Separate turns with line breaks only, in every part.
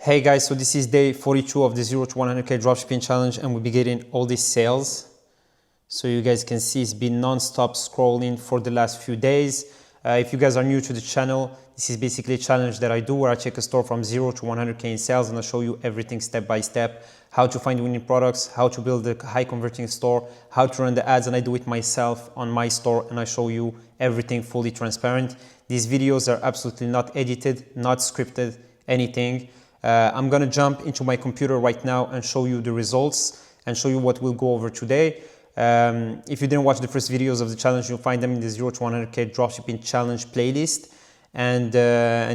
Hey guys, so this is day 42 of the 0 to 100k dropshipping challenge, and we'll be getting all these sales. So you guys can see it's been non-stop scrolling for the last few days. If you guys are new to the channel, this is basically a challenge that I do where I take a store from 0 to 100k in sales, and I'll show you everything step by step, how to find winning products, how to build a high converting store, how to run the ads, and I do it myself on my store, and I show you everything fully transparent. These videos are absolutely not edited, not scripted, anything. I'm gonna jump into my computer right now and show you the results and show you what we'll go over today. If you didn't watch the first videos of the challenge, you'll find them in the 0 to 100k dropshipping challenge playlist. And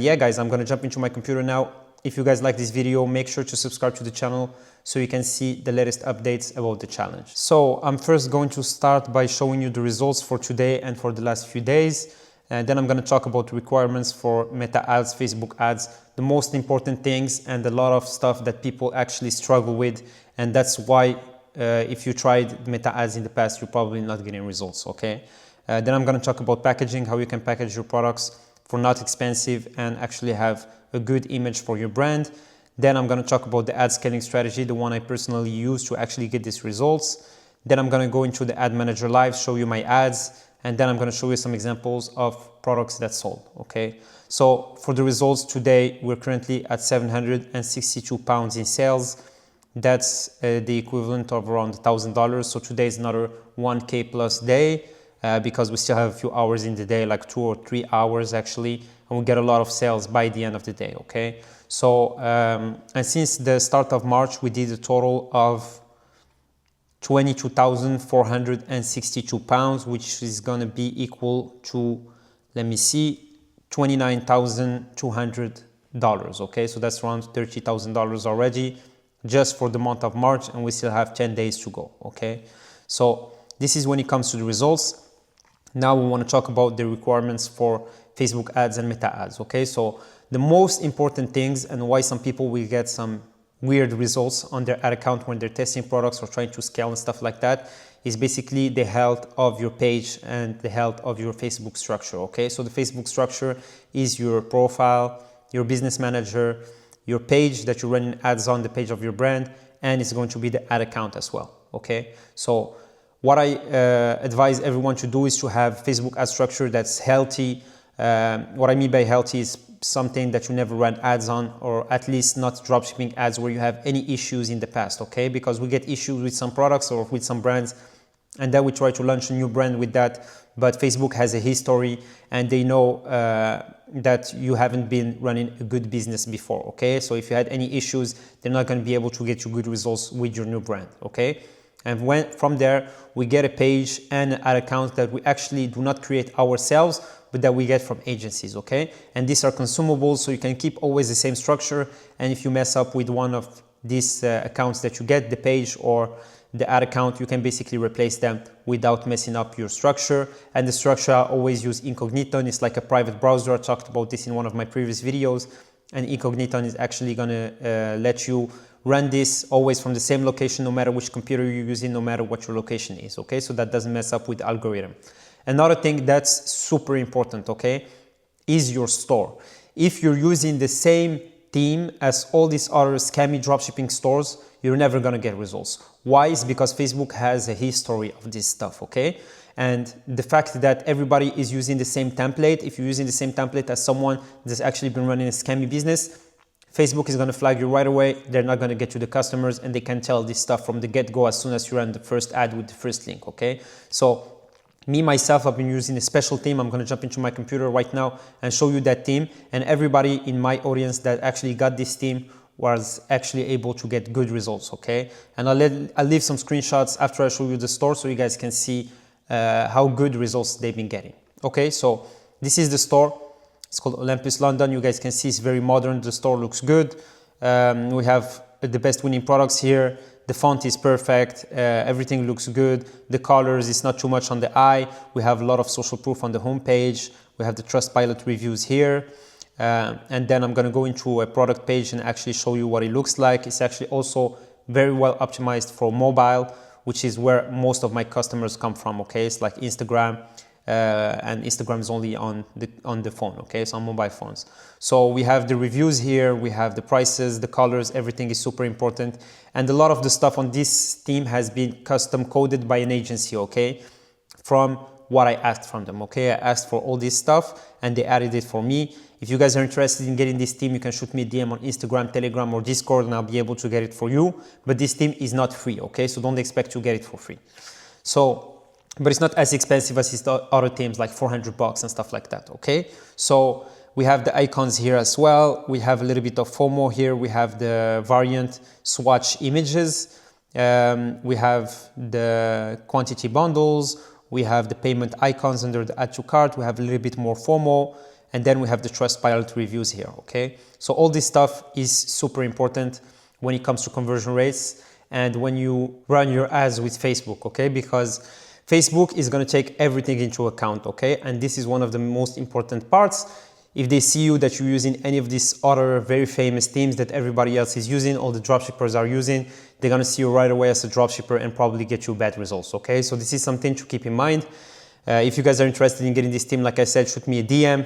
yeah, guys, I'm gonna jump into my computer now. If you guys like this video, make sure to subscribe to the channel so you can see the latest updates about the challenge. So I'm first going to start by showing you the results for today and for the last few days. And then I'm going to talk about requirements for Meta ads, Facebook ads, the most important things, and a lot of stuff that people actually struggle with. And that's why if you tried Meta ads in the past, you're probably not getting results, okay? Then I'm going to talk about packaging, how you can package your products for not expensive and actually have a good image for your brand. Then I'm going to talk about the ad scaling strategy, the one I personally use to actually get these results. Then I'm going to go into the ad manager live, show you my ads. And then I'm going to show you some examples of products that sold, okay? So for the results today, we're currently at 762 pounds in sales. That's the equivalent of around $1,000. So today is another 1K plus day because we still have a few hours in the day, like 2 or 3 hours actually, and we get a lot of sales by the end of the day, okay? So, and since the start of March, we did a total of 22,462 pounds, which is going to be equal to, let me see, $29,200. Okay, so that's around $30,000 already just for the month of March, and we still have 10 days to go. Okay, so this is when it comes to the results. Now we want to talk about the requirements for Facebook ads and Meta ads. Okay, so the most important things and why some people will get some weird results on their ad account when they're testing products or trying to scale and stuff like that is basically the health of your page and the health of your Facebook structure. Okay, so the Facebook structure is your profile, your business manager, your page that you're running ads on, the page of your brand, and it's going to be the ad account as well. Okay, so what I advise everyone to do is to have Facebook ad structure that's healthy. What I mean by healthy is something that you never ran ads on, or at least not dropshipping ads where you have any issues in the past, okay? Because we get issues with some products or with some brands, and then we try to launch a new brand with that, but Facebook has a history and they know that you haven't been running a good business before, okay? So if you had any issues, they're not going to be able to get you good results with your new brand, okay? And from there, we get a page and an ad account that we actually do not create ourselves, but that we get from agencies, okay? And these are consumables, so you can keep always the same structure. And if you mess up with one of these accounts that you get, the page or the ad account, you can basically replace them without messing up your structure. And the structure, I always use Incognito. It's like a private browser. I talked about this in one of my previous videos. And Incognito is actually gonna let you run this always from the same location, no matter which computer you're using, no matter what your location is, okay? So that doesn't mess up with the algorithm. Another thing that's super important, okay, is your store. If you're using the same theme as all these other scammy dropshipping stores, you're never gonna get results. Why? Is because Facebook has a history of this stuff, okay? And the fact that everybody is using the same template, if you're using the same template as someone that's actually been running a scammy business, Facebook is going to flag you right away. They're not going to get you the customers, and they can tell this stuff from the get-go as soon as you run the first ad with the first link, okay? So me, myself, I've been using a special theme. I'm going to jump into my computer right now and show you that theme. And everybody in my audience that actually got this theme was actually able to get good results, okay? And I'll leave some screenshots after I show you the store so you guys can see how good results they've been getting. Okay, so this is the store. It's called Olympus London. You guys can see it's very modern. The store looks good. We have the best winning products here. The font is perfect. Everything looks good. The colors, it's not too much on the eye. We have a lot of social proof on the homepage. We have the Trustpilot reviews here. And then I'm going to go into a product page and actually show you what it looks like. It's actually also very well optimized for mobile, which is where most of my customers come from, okay? It's like Instagram and Instagram is only on the phone, okay, so on mobile phones. So we have the reviews here, we have the prices, the colors, everything is super important, and a lot of the stuff on this theme has been custom coded by an agency, okay, from what I asked from them, okay. I asked for all this stuff and they added it for me. If you guys are interested in getting this theme, you can shoot me a DM on Instagram, Telegram, or Discord, and I'll be able to get it for you. But this theme is not free, okay, so don't expect to get it for free. So, but it's not as expensive as the other themes, like $400 and stuff like that, okay. So we have the icons here as well. We have a little bit of FOMO here. We have the variant swatch images. We have the quantity bundles. We have the payment icons under the add to cart. We have a little bit more FOMO. And then we have the Trustpilot reviews here, okay? So all this stuff is super important when it comes to conversion rates and when you run your ads with Facebook, okay? Because Facebook is gonna take everything into account, okay? And this is one of the most important parts. If they see you that you're using any of these other very famous themes that everybody else is using, all the dropshippers are using, they're gonna see you right away as a dropshipper and probably get you bad results, okay? So this is something to keep in mind. If you guys are interested in getting this theme, like I said, shoot me a DM.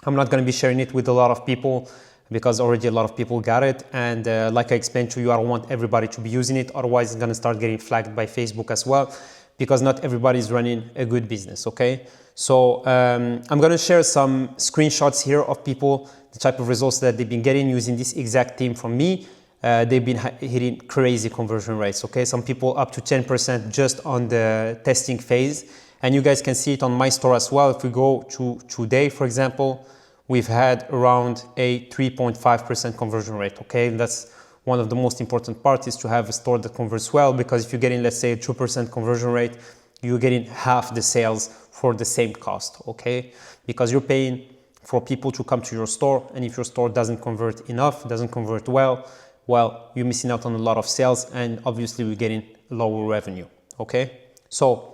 I'm not going to be sharing it with a lot of people because already a lot of people got it. And like I explained to you, I don't want everybody to be using it. Otherwise, it's going to start getting flagged by Facebook as well, because not everybody is running a good business, okay? So I'm going to share some screenshots here of people, the type of results that they've been getting using this exact theme from me. They've been hitting crazy conversion rates, okay? Some people up to 10% just on the testing phase. And you guys can see it on my store as well. If we go to today, for example, we've had around a 3.5% conversion rate, okay? And that's one of the most important parts, is to have a store that converts well, because if you're getting, let's say, a 2% conversion rate, you're getting half the sales for the same cost, okay? Because you're paying for people to come to your store, and if your store doesn't convert enough, doesn't convert well, you're missing out on a lot of sales, and obviously we're getting lower revenue, okay? So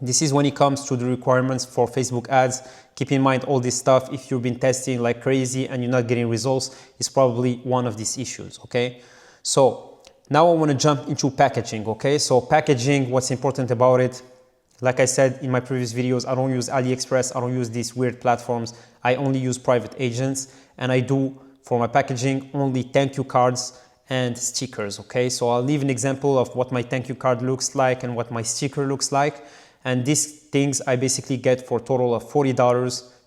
this is when it comes to the requirements for Facebook ads. Keep in mind all this stuff. If you've been testing like crazy and you're not getting results, it's probably one of these issues, okay? So now I want to jump into packaging, okay? So packaging, what's important about it? Like I said in my previous videos, I don't use AliExpress. I don't use these weird platforms. I only use private agents, and I do for my packaging only thank you cards and stickers, okay? So I'll leave an example of what my thank you card looks like and what my sticker looks like. And these things I basically get for a total of $40,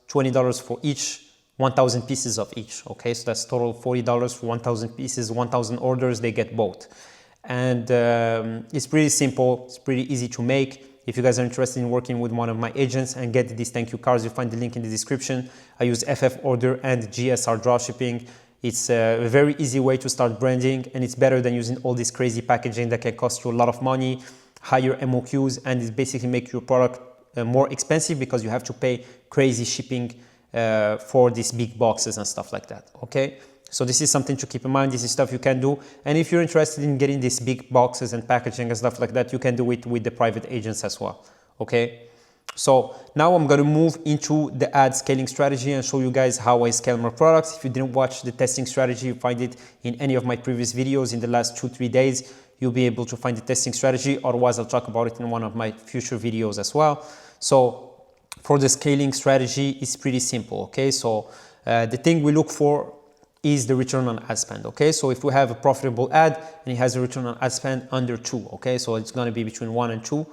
$20 for each, 1,000 pieces of each, okay? So that's total $40 for 1,000 pieces, 1,000 orders, they get both. And it's pretty simple, it's pretty easy to make. If you guys are interested in working with one of my agents and get these thank you cards, you'll find the link in the description. I use FF Order and GSR Dropshipping. It's a very easy way to start branding, and it's better than using all this crazy packaging that can cost you a lot of money, higher MOQs, and it basically make your product more expensive because you have to pay crazy shipping for these big boxes and stuff like that, okay? So this is something to keep in mind. This is stuff you can do. And if you're interested in getting these big boxes and packaging and stuff like that, you can do it with the private agents as well, okay? So now I'm going to move into the ad scaling strategy and show you guys how I scale my products. If you didn't watch the testing strategy, you find it in any of my previous videos in the last 2-3 days. You'll be able to find the testing strategy. Otherwise, I'll talk about it in one of my future videos as well. So for the scaling strategy, it's pretty simple, okay? So the thing we look for is the return on ad spend, okay? So if we have a profitable ad and it has a return on ad spend under 2, okay? So it's gonna be between 1 and 2.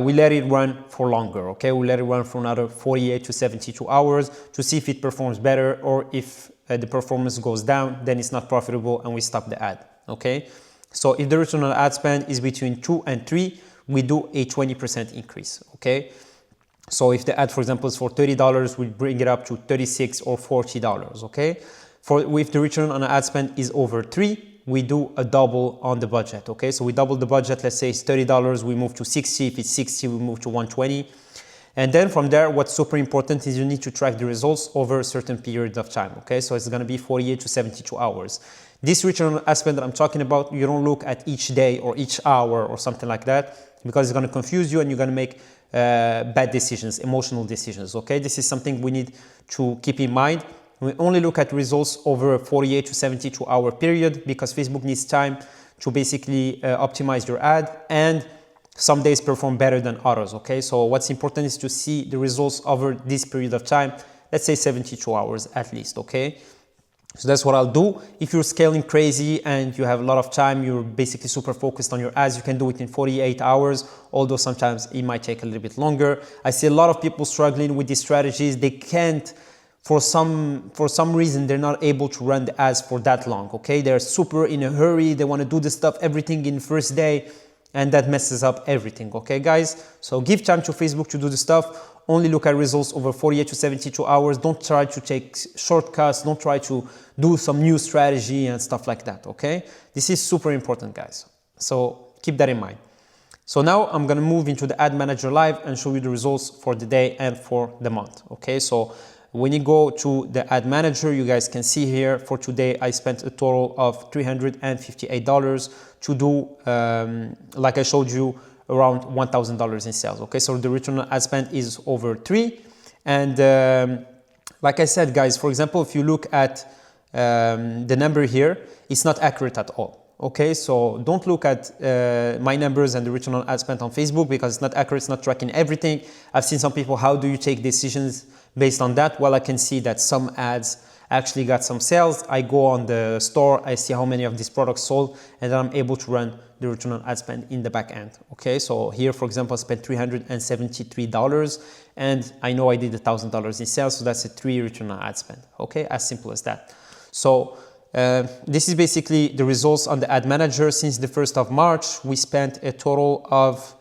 We let it run for longer, okay? We let it run for another 48 to 72 hours to see if it performs better, or if the performance goes down, then it's not profitable and we stop the ad, okay? So if the return on ad spend is between 2 and 3, we do a 20% increase, okay? So if the ad, for example, is for $30, we bring it up to $36 or $40, okay? If the return on ad spend is over 3, we do a double on the budget, okay? So we double the budget, let's say it's $30, we move to 60. If it's 60, we move to 120. And then from there, what's super important is you need to track the results over a certain period of time, okay? So it's gonna be 48 to 72 hours. This return on ad spend that I'm talking about, you don't look at each day or each hour or something like that, because it's gonna confuse you and you're gonna make bad decisions, emotional decisions, okay? This is something we need to keep in mind. We only look at results over a 48 to 72 hour period, because Facebook needs time to basically optimize your ad and some days perform better than others, okay? So what's important is to see the results over this period of time, let's say 72 hours at least, okay? So that's what I'll do. If you're scaling crazy and you have a lot of time, you're basically super focused on your ads, you can do it in 48 hours, although sometimes it might take a little bit longer. I see a lot of people struggling with these strategies. They can't, for some reason, they're not able to run the ads for that long, okay? They're super in a hurry. They want to do the stuff, everything in first day, and that messes up everything, okay, guys? So give time to Facebook to do the stuff. Only look at results over 48 to 72 hours. Don't try to take shortcuts. Don't try to do some new strategy and stuff like that, okay? This is super important, guys. So keep that in mind. So now I'm gonna move into the Ad Manager Live and show you the results for the day and for the month, okay? So when you go to the Ad Manager, you guys can see here for today, I spent a total of $358 to do, like I showed you, around $1,000 in sales, okay? So the return on ad spend is over 3. And like I said, guys, for example, if you look at the number here, it's not accurate at all, okay? So don't look at my numbers and the return on ad spend on Facebook because it's not accurate, it's not tracking everything. I've seen some people, how do you take decisions based on that? Well, I can see that some ads actually got some sales. I go on the store, I see how many of these products sold, and then I'm able to run the return on ad spend in the back end, okay? So here, for example, I spent $373 and I know I did $1,000 in sales, so that's a 3 return on ad spend, okay? As simple as that. So this is basically the results on the Ad Manager. Since the 1st of March, we spent a total of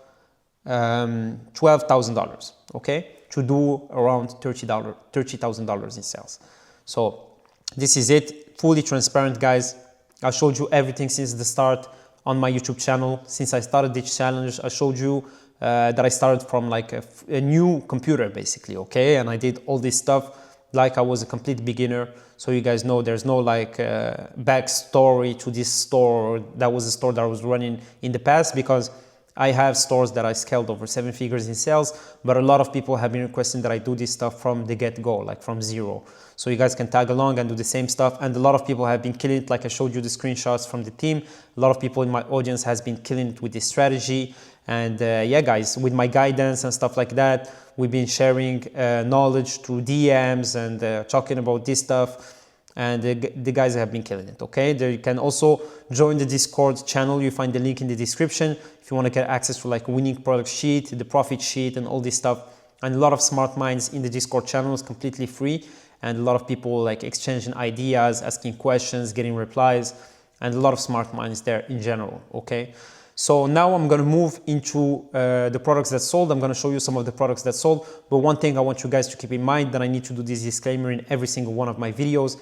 $12,000, okay? To do around $30,000 in sales. So this is it, fully transparent, guys. I showed you everything since the start on my YouTube channel. Since I started this challenge, I showed you that I started from like a new computer basically, okay? And I did all this stuff like I was a complete beginner. So you guys know there's no like backstory to this store. That was a store that I was running in the past, because I have stores that I scaled over 7 figures in sales, but a lot of people have been requesting that I do this stuff from the get-go, like from zero. So you guys can tag along and do the same stuff. And a lot of people have been killing it, like I showed you the screenshots from the team. A lot of people in my audience has been killing it with this strategy. And yeah, guys, with my guidance and stuff like that, we've been sharing knowledge through DMs and talking about this stuff. And the guys have been killing it, okay? There you can also join the Discord channel. You find the link in the description if you want to get access to like winning product sheet, the profit sheet, and all this stuff. And a lot of smart minds in the Discord channel is completely free. And a lot of people like exchanging ideas, asking questions, getting replies, and a lot of smart minds there in general, okay? So now I'm going to move into the products that sold. I'm going to show you some of the products that sold. But one thing I want you guys to keep in mind, that I need to do this disclaimer in every single one of my videos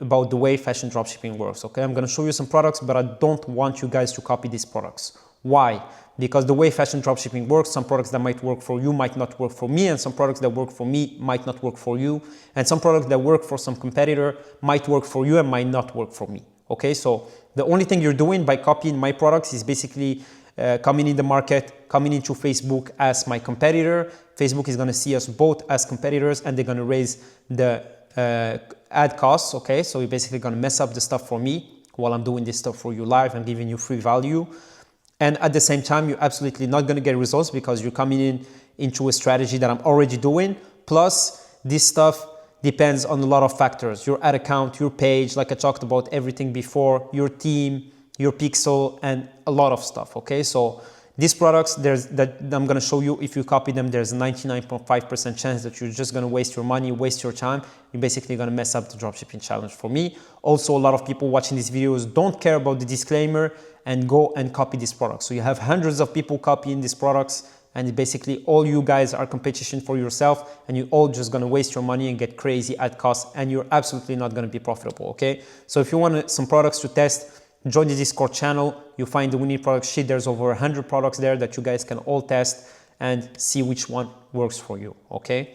about the way fashion dropshipping works, okay? I'm going to show you some products, but I don't want you guys to copy these products. Why? Because the way fashion dropshipping works, some products that might work for you might not work for me, and some products that work for me might not work for you, and some products that work for some competitor might work for you and might not work for me, okay? So the only thing you're doing by copying my products is basically coming in the market, coming into Facebook as my competitor. Facebook is going to see us both as competitors, and they're going to raise the ad costs, okay? So you're basically going to mess up the stuff for me while I'm doing this stuff for you live and giving you free value. And at the same time, you're absolutely not going to get results because you're coming into a strategy that I'm already doing. Plus, this stuff depends on a lot of factors: your ad account, your page, like I talked about everything before, your team, your pixel, and a lot of stuff, okay? So these products that I'm going to show you, if you copy them, there's a 99.5% chance that you're just going to waste your money, waste your time. You're basically going to mess up the dropshipping challenge for me. Also, a lot of people watching these videos don't care about the disclaimer and go and copy these products. So you have hundreds of people copying these products, and basically all you guys are competition for yourself, and you're all just going to waste your money and get crazy ad costs, and you're absolutely not going to be profitable, okay? So if you want some products to test, join the Discord channel. You find the winning product sheet. There's over 100 products there that you guys can all test and see which one works for you, okay?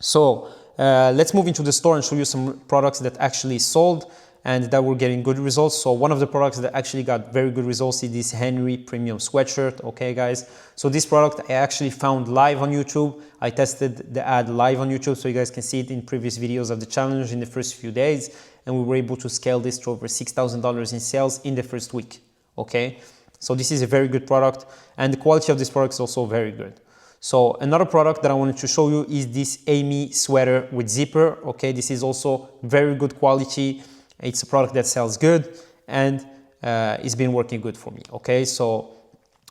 So let's move into the store and show you some products that actually sold and that were getting good results. So one of the products that actually got very good results is this Henry premium sweatshirt, okay, guys? So this product I actually found live on YouTube. I tested the ad live on YouTube, so you guys can see it in previous videos of the challenge in the first few days. And we were able to scale this to over $6,000 in sales in the first week, okay? So this is a very good product, and the quality of this product is also very good. So another product that I wanted to show you is this Amy sweater with zipper. Okay, this is also very good quality. It's a product that sells good, and it's been working good for me. Okay, so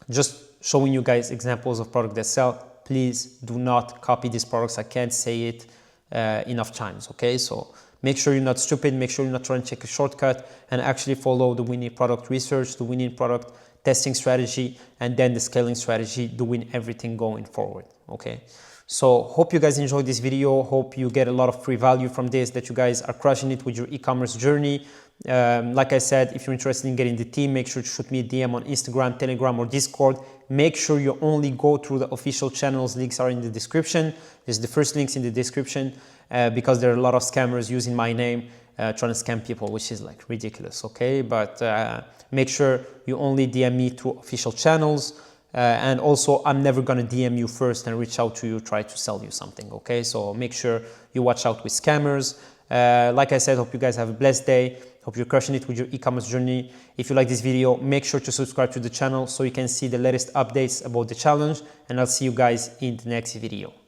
just showing you guys examples of products that sell. Please do not copy these products. I can't say it enough times. Okay, so make sure you're not stupid. Make sure you're not trying to take a shortcut, and actually follow the winning product research, the winning product testing strategy, and then the scaling strategy, doing everything going forward. Okay, so hope you guys enjoyed this video. Hope you get a lot of free value from this, that you guys are crushing it with your e-commerce journey. Like I said, if you're interested in getting the team, make sure to shoot me a DM on Instagram, Telegram, or Discord. Make sure you only go through the official channels. Links are in the description. There's the first links in the description, because there are a lot of scammers using my name, trying to scam people, which is like ridiculous. Okay, but make sure you only DM me through official channels. And also, I'm never gonna DM you first and reach out to you, try to sell you something. Okay, so make sure you watch out with scammers. Like I said, hope you guys have a blessed day. Hope you're crushing it with your e-commerce journey. If you like this video, make sure to subscribe to the channel so you can see the latest updates about the challenge. And I'll see you guys in the next video.